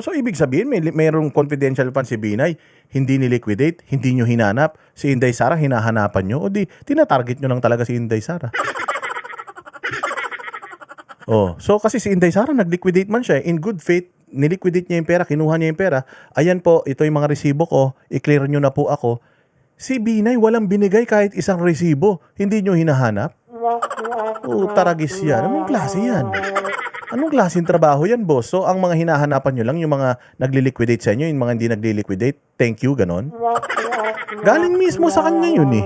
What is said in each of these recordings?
So, ibig sabihin, mayroong confidential fund si Binay, hindi ni-liquidate, hindi nyo hinanap. Si Inday Sara, hinahanapan nyo. O di, tinatarget nyo lang talaga si Inday Sara. So kasi si Inday Sara, nag-liquidate man siya. In good faith, niliquidate niya yung pera, kinuha niya yung pera. Ayan po, ito yung mga resibo ko, i-clear nyo na po ako. Si Binay, walang binigay kahit isang resibo. Hindi nyo hinahanap? Taragis yan. Anong klase yan? Anong klaseng trabaho yan, boss? So, ang mga hinahanapan nyo lang, yung mga nagli-liquidate sa inyo, yung mga hindi nagli-liquidate, thank you, ganon? Galing mismo sa kanya yun eh.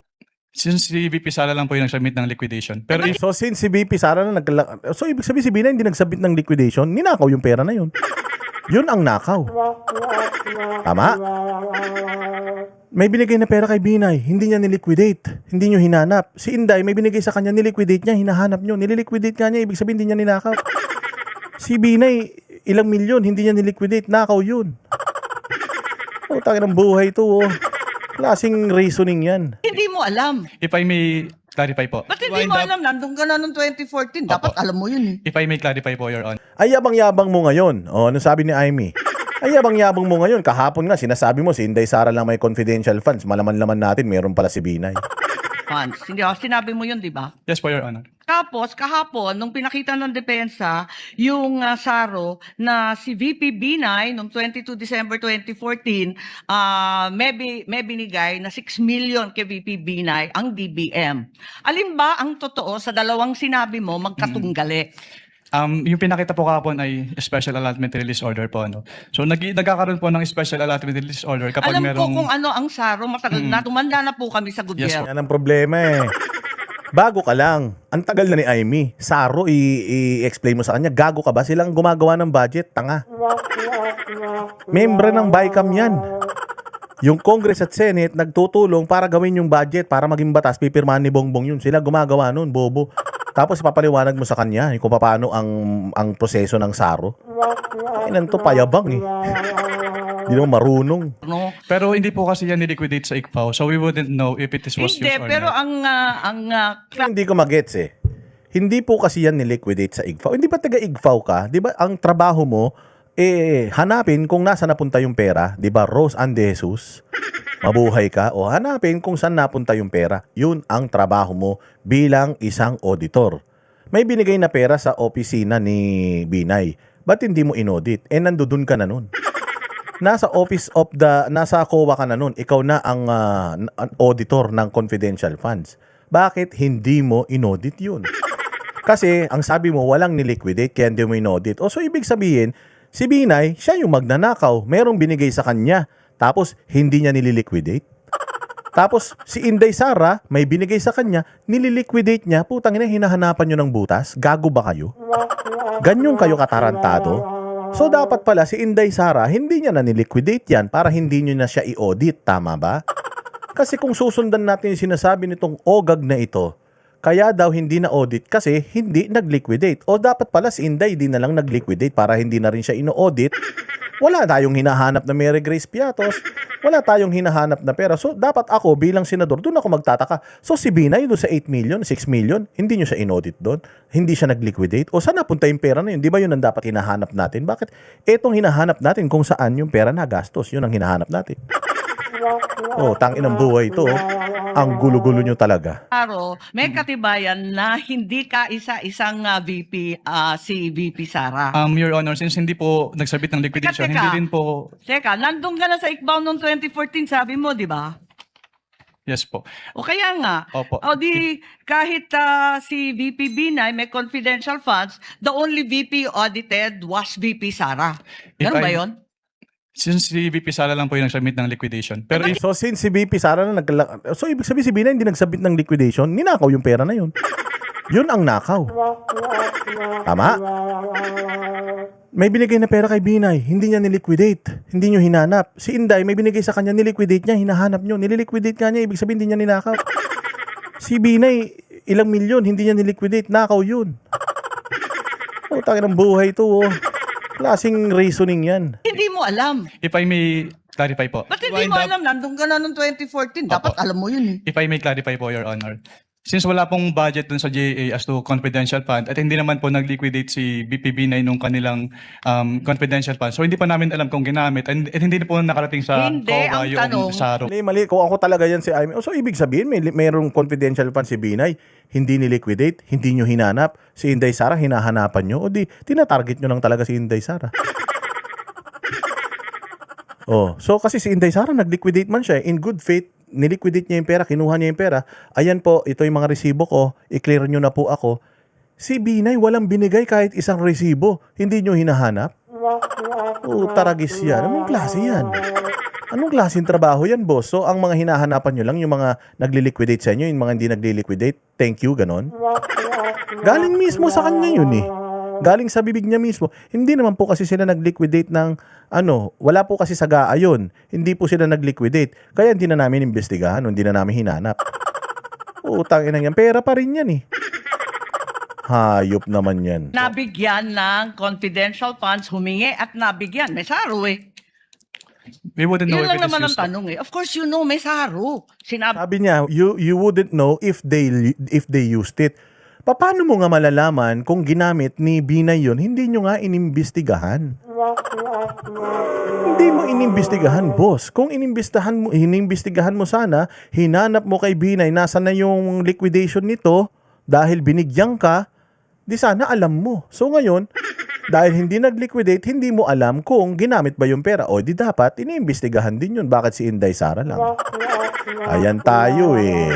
Since si VP Sara lang po yung nag-submit ng liquidation. Pero if So, since si VP Sara na so, ibig sabihin si Binay hindi nagsabit ng liquidation, ninakaw yung pera na yun. Yun ang nakaw. Tama? May binigay na pera kay Binay, hindi niya niliquidate, hindi nyo hinanap. Si Inday, may binigay sa kanya, niliquidate niya, hinahanap nyo. Nililiquidate ka niya, ibig sabihin hindi niya ninakaw. Si Binay, ilang milyon, hindi niya niliquidate, nakaw yun. Tangin ng buhay to, Klaseng reasoning yan. Hindi mo alam. if I may clarify po. Ba't hindi mo alam? Nandun ka na noong 2014. Dapat alam mo yun eh. If I may clarify po, Your Honor. Ay yabang-yabang mo ngayon. Ano sabi ni Amy? Ay yabang-yabang mo ngayon. Kahapon nga, sinasabi mo, si Inday Sara lang may confidential funds. Malaman-laman natin, meron pala si Binay. Funds. Hindi, sinabi mo yun, di ba? Yes po, Your Honor. Tapos, kahapon, nung pinakita ng depensa, yung SARO na si VP Binay noong 22 December 2014, may binigay na 6 million kay VP Binay ang DBM. Alin ba ang totoo sa dalawang sinabi mo magkatunggali? Yung pinakita po kahapon ay special allotment release order po. Ano? So nagkakaroon po ng special allotment release order kapag Alam merong... ko kung ano ang SARO, matagal na, tumanda na po kami sa gobyerno. Yan ang problema eh. Bago ka lang. Ang tagal na ni Amy. Saro, i-explain mo sa kanya. Gago ka ba? Silang gumagawa ng budget. Tanga. Membro ng BICAM yan. Yung Congress at Senate nagtutulong para gawin yung budget para maging batas. Pipirmahan ni Bongbong yun. Sila gumagawa nun, bobo. Tapos ipapaliwanag mo sa kanya kung paano ang proseso ng Saro. Inan to, payabang eh. Hindi naman marunong. No? Pero hindi po kasi yan niliquidate sa ICFAO. So we wouldn't know if it was Hindi, used or pero not. Hindi ko magets eh. Hindi po kasi yan niliquidate sa IGFAO. Hindi ba taga IGFAO ka? Di ba ang trabaho mo, hanapin kung nasa napunta yung pera. Di ba, Rose Ande Jesus? Mabuhay ka. O hanapin kung saan napunta yung pera. Yun ang trabaho mo bilang isang auditor. May binigay na pera sa opisina ni Binay. Ba't hindi mo inaudit? Nandun ka na nun. Nasa COA ka na nun. Ikaw na ang auditor ng confidential funds. Bakit hindi mo inaudit yun? Kasi ang sabi mo, walang niliquidate, kaya hindi mo inaudit. So ibig sabihin, si Binay, siya yung magnanakaw. Merong binigay sa kanya. Tapos, hindi niya nililiquidate. Tapos, si Inday Sara, may binigay sa kanya, nililiquidate niya. Putang ina, hinahanapan nyo ng butas. Gago ba kayo? Ganyan kayo katarantado? So, dapat pala si Inday Sara, hindi niya na niliquidate yan para hindi nyo na siya i-audit. Tama ba? Kasi kung susundan natin yung sinasabi nitong OGAG na ito, kaya daw hindi na audit kasi hindi nag-liquidate. O dapat pala si Inday di na lang nag-liquidate para hindi na rin siya ino-audit. Wala tayong hinahanap na Mary Grace Piatos. Wala tayong hinahanap na pera. So, dapat ako bilang senador, doon ako magtataka. So, si Binay doon sa 8 million, 6 million, hindi nyo siya in-audit doon? Hindi siya nag-liquidate? O saan napunta yung pera na yun? Di ba yun ang dapat hinahanap natin? Bakit etong hinahanap natin kung saan yung pera na gastos? Yun ang hinahanap natin. Tangin ng buhay ito. Ang gulo-gulo nyo talaga. SARO, may katibayan na hindi ka isa-isang VP, si VP Sara. Your Honor, since hindi po nagsabit ng liquidation, Teka. hindi rin po... Teka, nandun ka na sa ICBAO noong 2014, sabi mo, di ba? Yes po. O kaya nga, Opo. o di kahit si VP Binay may confidential funds, the only VP audited was VP Sara. If Ganun ba I- yun? Since si VP Sara lang po yung nag-submit ng liquidation. Pero if So, since si VP Sara na so, ibig sabihin si Binay hindi nagsabit ng liquidation, ninakaw yung pera na yun. Yun ang nakaw. Tama? May binigay na pera kay Binay, hindi niya niliquidate, hindi nyo hinanap. Si Inday, may binigay sa kanya, niliquidate niya, hinahanap nyo. Nililiquidate ka niya, ibig sabihin hindi niya ninakaw. Si Binay, ilang milyon, hindi niya niliquidate, nakaw yun. Tangin ng buhay to, Klaseng reasoning yan. Hindi mo alam. if I may clarify po. Ba't hindi mo alam? Nandun ka na noong 2014. Dapat alam mo yun eh. If I may clarify po, Your Honor. Since wala pong budget dun sa GAA as to confidential fund at hindi naman po nag-liquidate si VPB9 nung kanilang confidential fund. So hindi pa namin alam kung ginamit at hindi po nakarating sa Hindi, COA ang yung tanong, SARO. Mali. Kung ako talaga yan si Aimee. So, ibig sabihin, mayroong confidential fund si Binay, hindi ni-liquidate, hindi nyo hinanap. Si Inday Sara, hinahanapan nyo. O di, tinatarget nyo lang talaga si Inday Sara. Oh, so kasi si Inday Sara, nag-liquidate man siya. In good faith, niliquidate niya yung pera, kinuha niya yung pera. Ayan po, ito yung mga resibo ko, i-clear nyo na po ako. Si Binay, walang binigay kahit isang resibo. Hindi nyo hinahanap? Taragis yan. Anong klase yan? Anong klaseng trabaho yan, boss? So, ang mga hinahanapan nyo lang, yung mga nagli-liquidate sa inyo, yung mga hindi nagli-liquidate, thank you, ganon? Galing mismo sa kanya yun eh. Galing sa bibig niya mismo. Hindi naman po kasi sila nag-liquidate ng, wala po kasi sagaa yun. Hindi po sila nag-liquidate. Kaya hindi na namin imbestigahan, hindi na namin hinanap. Utang ina yan. Pera pa rin yan eh. Hayop naman yan. nabigyan ng confidential funds, humingi at nabigyan. May SARO eh. We wouldn't know Yun if lang it is naman ang used. tanong eh. Of course, you know, may SARO. Sinabi Sabi niya, you wouldn't know if they used it. Paano mo nga malalaman kung ginamit ni Binay yun? Hindi nyo nga inimbestigahan. Hindi mo inimbestigahan, boss. Kung inimbestigahan mo sana, hinanap mo kay Binay, nasa na yung liquidation nito dahil binigyan ka, di sana alam mo. So ngayon, dahil hindi nag-liquidate, hindi mo alam kung ginamit ba yung pera. O di dapat, iniimbestigahan din yun. Bakit si Inday Sara lang? Ayan tayo eh.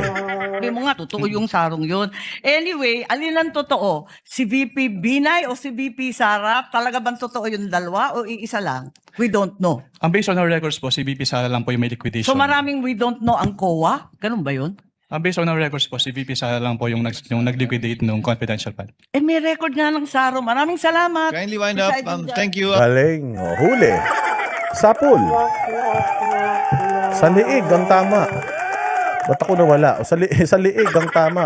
mo nga, totoo yung sarong yun. Anyway, alin ang totoo? Si VP Binay o si VP Sara? Talaga bang totoo yung dalawa o iisa lang? We don't know. Ang based on our records po, si VP Sara lang po yung may liquidation. So maraming we don't know ang COA? Ganun ba yun? Ang based on our records po, si VP Sara lang po yung nag-liquidate ng confidential fund. Eh may record nga ng SARO. Maraming salamat. Kindly wind up. Presiding Judge. Thank you. Galing. O, huli. Sapul. Sa liig ang tama. Ba't ako nawala? O, sa liig ang tama.